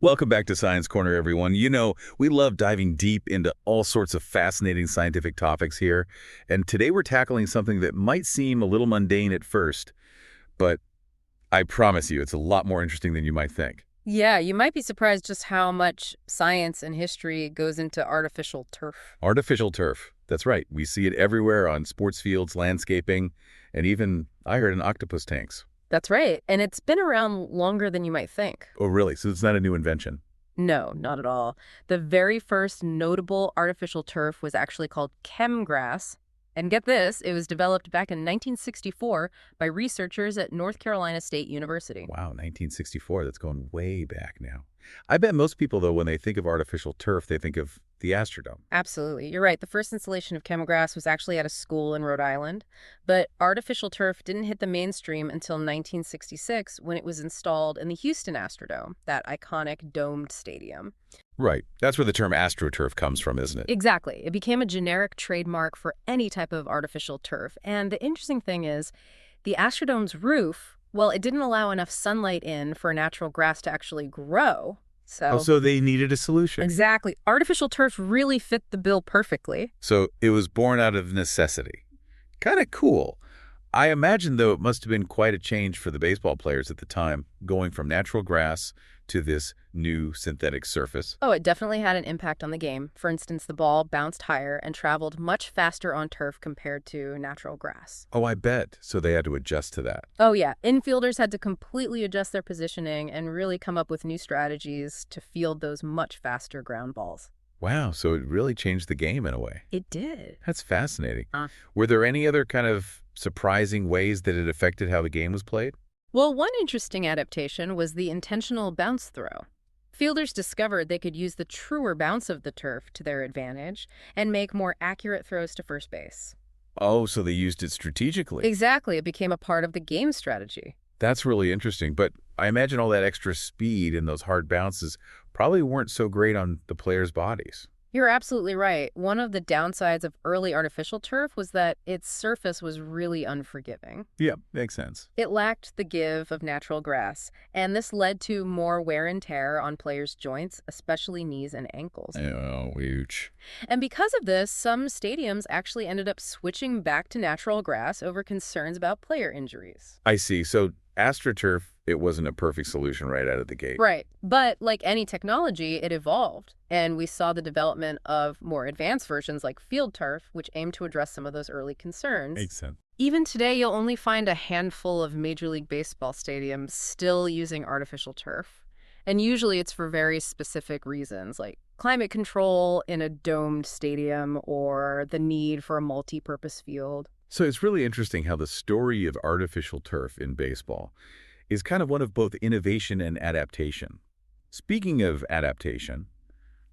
Welcome back to Science Corner, everyone. You know, we love diving deep into all sorts of fascinating scientific topics here, and today we're tackling something that might seem a little mundane at first, but I promise you it's a lot more interesting than you might think. Yeah, you might be surprised just how much science and history goes into artificial turf. Artificial turf. That's right. We see it everywhere on sports fields, landscaping, and even, I heard, in octopus tanks. That's right. And it's been around longer than you might think. Oh, really? So it's not a new invention? No, not at all. The very first notable artificial turf was actually called Chemgrass. And get this, it was developed back in 1964 by researchers at North Carolina State University. Wow, 1964. That's going way back now. I bet most people, though, when they think of artificial turf, they think of the Astrodome. Absolutely. You're right. The first installation of Chemgrass was actually at a school in Rhode Island, but artificial turf didn't hit the mainstream until 1966 when it was installed in the Houston Astrodome, that iconic domed stadium. Right. That's where the term astroturf comes from, isn't it? Exactly. It became a generic trademark for any type of artificial turf. And the interesting thing is, the Astrodome's roof, well, it didn't allow enough sunlight in for natural grass to actually grow. Oh, so they needed a solution. Exactly. Artificial turf really fit the bill perfectly. So it was born out of necessity. Kind of cool. I imagine, though, it must have been quite a change for the baseball players at the time, going from natural grass to this new synthetic surface. Oh, it definitely had an impact on the game. For instance, the ball bounced higher and traveled much faster on turf compared to natural grass. Oh, I bet. So they had to adjust to that. Oh, yeah. Infielders had to completely adjust their positioning and really come up with new strategies to field those much faster ground balls. Wow, so it really changed the game in a way. It did. That's fascinating. Were there any other kind of surprising ways that it affected how the game was played? Well, one interesting adaptation was the intentional bounce throw. Fielders discovered they could use the truer bounce of the turf to their advantage and make more accurate throws to first base. Oh, so they used it strategically. Exactly. It became a part of the game strategy. That's really interesting. But I imagine all that extra speed and those hard bounces probably weren't so great on the players' bodies. You're absolutely right. One of the downsides of early artificial turf was that its surface was really unforgiving. Yeah, makes sense. It lacked the give of natural grass, and this led to more wear and tear on players' joints, especially knees and ankles. Oh, ouch. And because of this, some stadiums actually ended up switching back to natural grass over concerns about player injuries. I see. So AstroTurf, it wasn't a perfect solution right out of the gate. Right. But like any technology, it evolved. And we saw the development of more advanced versions like field turf, which aimed to address some of those early concerns. Makes sense. Even today, you'll only find a handful of Major League Baseball stadiums still using artificial turf. And usually it's for very specific reasons, like climate control in a domed stadium or the need for a multi-purpose field. So it's really interesting how the story of artificial turf in baseball is kind of one of both innovation and adaptation. Speaking of adaptation,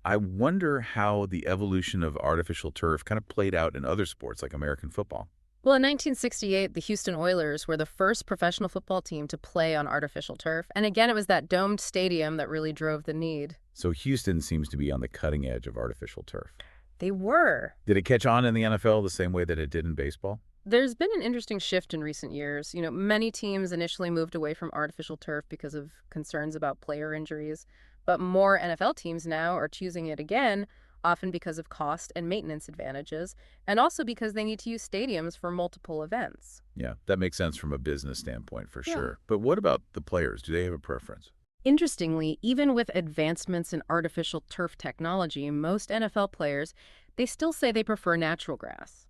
I wonder how the evolution of artificial turf kind of played out in other sports like American football. Well, in 1968, the Houston Oilers were the first professional football team to play on artificial turf. And again, it was that domed stadium that really drove the need. So Houston seems to be on the cutting edge of artificial turf. They were. Did it catch on in the NFL the same way that it did in baseball? There's been an interesting shift in recent years. Many teams initially moved away from artificial turf because of concerns about player injuries, but more NFL teams now are choosing it again, often because of cost and maintenance advantages, and also because they need to use stadiums for multiple events. Yeah, that makes sense from a business standpoint for Yeah. sure. But what about the players? Do they have a preference? Interestingly, even with advancements in artificial turf technology, most NFL players, they still say they prefer natural grass.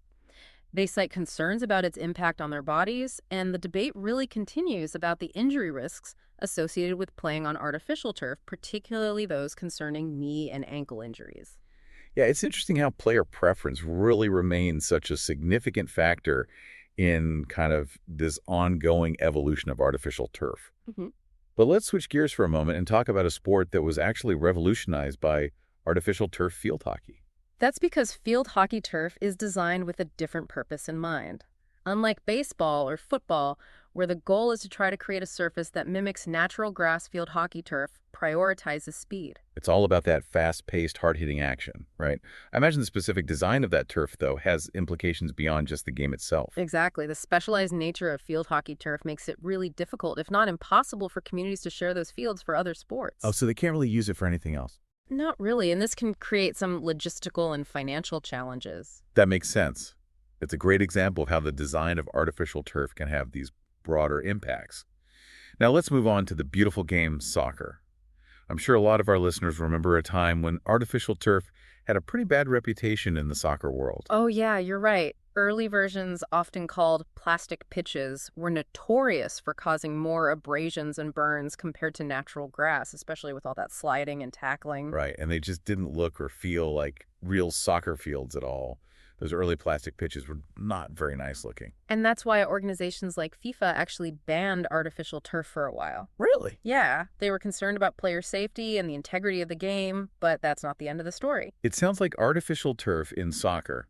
They cite concerns about its impact on their bodies, and the debate really continues about the injury risks associated with playing on artificial turf, particularly those concerning knee and ankle injuries. Yeah, it's interesting how player preference really remains such a significant factor in kind of this ongoing evolution of artificial turf. hmm But let's switch gears for a moment and talk about a sport that was actually revolutionized by artificial turf field hockey. That's because field hockey turf is designed with a different purpose in mind. Unlike baseball or football, where the goal is to try to create a surface that mimics natural grass field hockey turf, prioritizes speed. It's all about that fast-paced, hard-hitting action, right? I imagine the specific design of that turf, though, has implications beyond just the game itself. Exactly. The specialized nature of field hockey turf makes it really difficult, if not impossible, for communities to share those fields for other sports. Oh, so they can't really use it for anything else. Not really, and this can create some logistical and financial challenges. That makes sense. It's a great example of how the design of artificial turf can have these broader impacts. Now let's move on to the beautiful game soccer. I'm sure a lot of our listeners remember a time when artificial turf had a pretty bad reputation in the soccer world. Oh yeah, you're right. Early versions, often called plastic pitches, were notorious for causing more abrasions and burns compared to natural grass, especially with all that sliding and tackling. Right, and they just didn't look or feel like real soccer fields at all. Those early plastic pitches were not very nice looking. And that's why organizations like FIFA actually banned artificial turf for a while. Really? Yeah, they were concerned about player safety and the integrity of the game, but that's not the end of the story. It sounds like artificial turf in soccer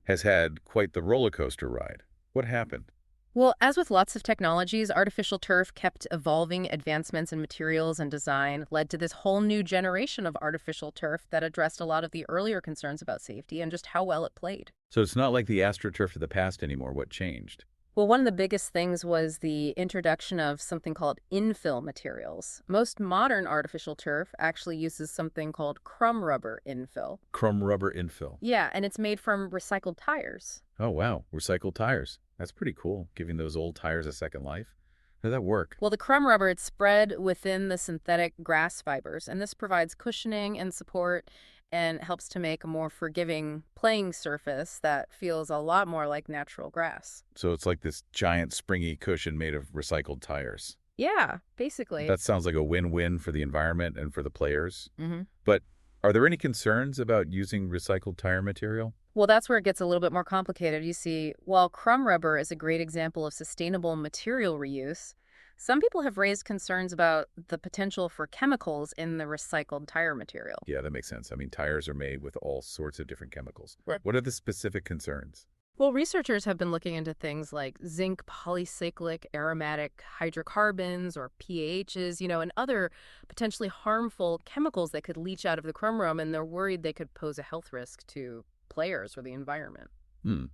has had quite the roller coaster ride. What happened? Well, as with lots of technologies, artificial turf kept evolving. Advancements in materials and design led to this whole new generation of artificial turf that addressed a lot of the earlier concerns about safety and just how well it played. So it's not like the AstroTurf of the past anymore. What changed? Well, one of the biggest things was the introduction of something called infill materials. Most modern artificial turf actually uses something called crumb rubber infill. Crumb rubber infill. Yeah, and it's made from recycled tires. Oh, wow. Recycled tires. That's pretty cool, giving those old tires a second life. How did that work? Well, the crumb rubber, it's spread within the synthetic grass fibers, and this provides cushioning and support and helps to make a more forgiving playing surface that feels a lot more like natural grass. So it's like this giant springy cushion made of recycled tires. Yeah, basically. That sounds like a win-win for the environment and for the players. hmm But are there any concerns about using recycled tire material? Well, that's where it gets a little bit more complicated. You see, while crumb rubber is a great example of sustainable material reuse, some people have raised concerns about the potential for chemicals in the recycled tire material. Yeah, that makes sense. I mean, tires are made with all sorts of different chemicals. Right. What are the specific concerns? Well, researchers have been looking into things like zinc polycyclic aromatic hydrocarbons or PAHs, and other potentially harmful chemicals that could leach out of the crumb rubber, and they're worried they could pose a health risk to players or the environment. Hmm.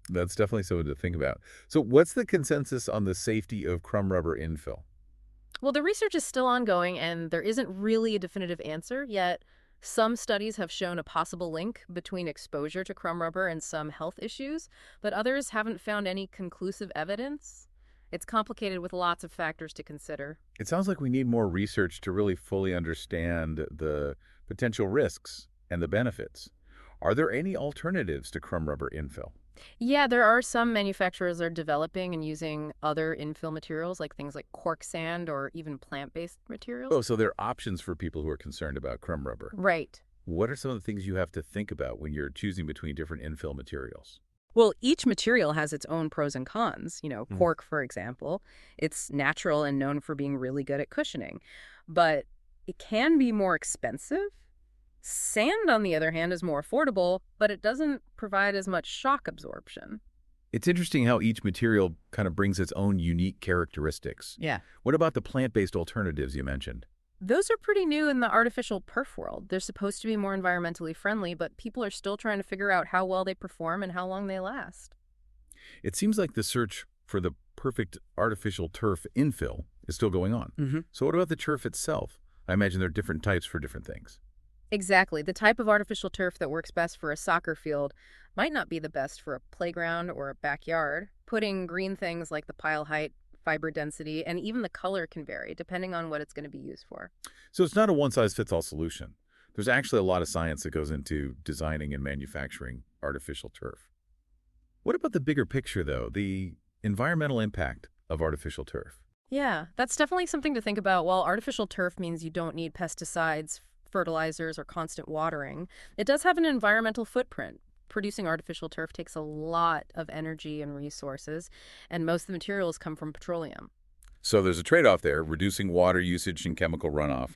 That's definitely something to think about. So what's the consensus on the safety of crumb rubber infill? Well, the research is still ongoing, and there isn't really a definitive answer yet. Some studies have shown a possible link between exposure to crumb rubber and some health issues, but others haven't found any conclusive evidence. It's complicated with lots of factors to consider. It sounds like we need more research to really fully understand the potential risks and the benefits. Are there any alternatives to crumb rubber infill? Yeah, there are some manufacturers that are developing and using other infill materials, like things like cork sand or even plant-based materials. Oh, so there are options for people who are concerned about crumb rubber. Right. What are some of the things you have to think about when you're choosing between different infill materials? Well, each material has its own pros and cons. Mhm. Cork, for example, it's natural and known for being really good at cushioning, but it can be more expensive. Sand, on the other hand, is more affordable, but it doesn't provide as much shock absorption. It's interesting how each material kind of brings its own unique characteristics. Yeah. What about the plant-based alternatives you mentioned? Those are pretty new in the artificial turf world. They're supposed to be more environmentally friendly, but people are still trying to figure out how well they perform and how long they last. It seems like the search for the perfect artificial turf infill is still going on. Mm-hmm. So what about the turf itself? I imagine there are different types for different things. Exactly. The type of artificial turf that works best for a soccer field might not be the best for a playground or a backyard. Putting green things like the pile height, fiber density, and even the color can vary depending on what it's going to be used for. So it's not a one-size-fits-all solution. There's actually a lot of science that goes into designing and manufacturing artificial turf. What about the bigger picture, though, the environmental impact of artificial turf? Yeah, that's definitely something to think about. While artificial turf means you don't need pesticides, fertilizers, or constant watering, it does have an environmental footprint. Producing artificial turf takes a lot of energy and resources, and most of the materials come from petroleum. So there's a trade-off there, reducing water usage and chemical runoff,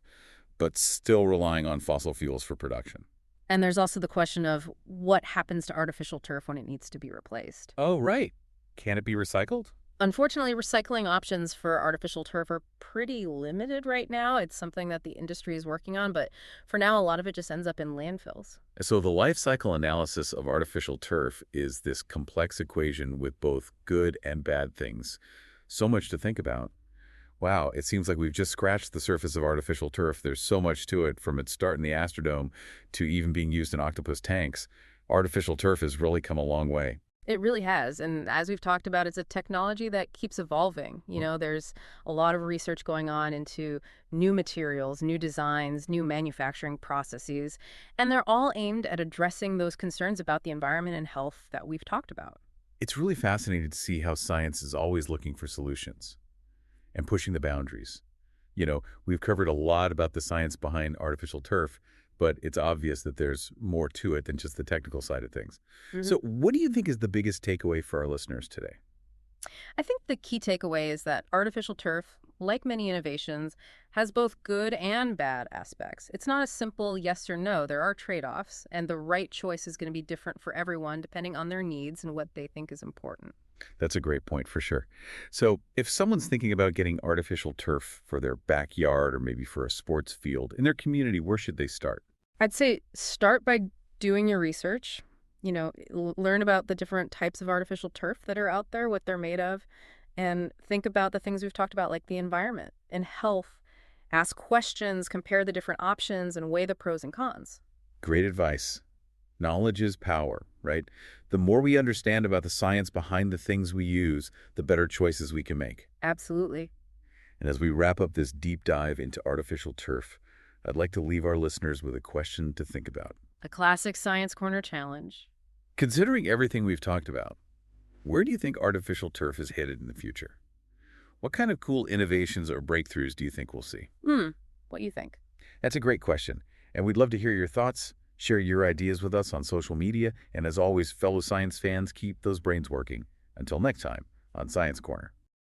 but still relying on fossil fuels for production. And there's also the question of what happens to artificial turf when it needs to be replaced. Oh, right. Can it be recycled? Unfortunately, recycling options for artificial turf are pretty limited right now. It's something that the industry is working on, but for now, a lot of it just ends up in landfills. So the life cycle analysis of artificial turf is this complex equation with both good and bad things. So much to think about. Wow, it seems like we've just scratched the surface of artificial turf. There's so much to it, from its start in the Astrodome to even being used in octopus tanks. Artificial turf has really come a long way. It really has. And as we've talked about, it's a technology that keeps evolving. There's a lot of research going on into new materials, new designs, new manufacturing processes, and they're all aimed at addressing those concerns about the environment and health that we've talked about. It's really fascinating to see how science is always looking for solutions and pushing the boundaries. We've covered a lot about the science behind artificial turf, but it's obvious that there's more to it than just the technical side of things. Mhm. So what do you think is the biggest takeaway for our listeners today? I think the key takeaway is that artificial turf, like many innovations, has both good and bad aspects. It's not a simple yes or no. There are trade-offs, and the right choice is going to be different for everyone depending on their needs and what they think is important. That's a great point for sure. So if someone's thinking about getting artificial turf for their backyard or maybe for a sports field in their community, where should they start? I'd say start by doing your research. Learn about the different types of artificial turf that are out there, what they're made of, and think about the things we've talked about, like the environment and health. Ask questions, compare the different options, and weigh the pros and cons. Great advice. Knowledge is power, right? The more we understand about the science behind the things we use, the better choices we can make. Absolutely. And as we wrap up this deep dive into artificial turf, I'd like to leave our listeners with a question to think about. A classic Science Corner challenge. Considering everything we've talked about, where do you think artificial turf is headed in the future? What kind of cool innovations or breakthroughs do you think we'll see? What do you think? That's a great question, and we'd love to hear your thoughts. Share your ideas with us on social media, and as always, fellow science fans, keep those brains working. Until next time on Science Corner.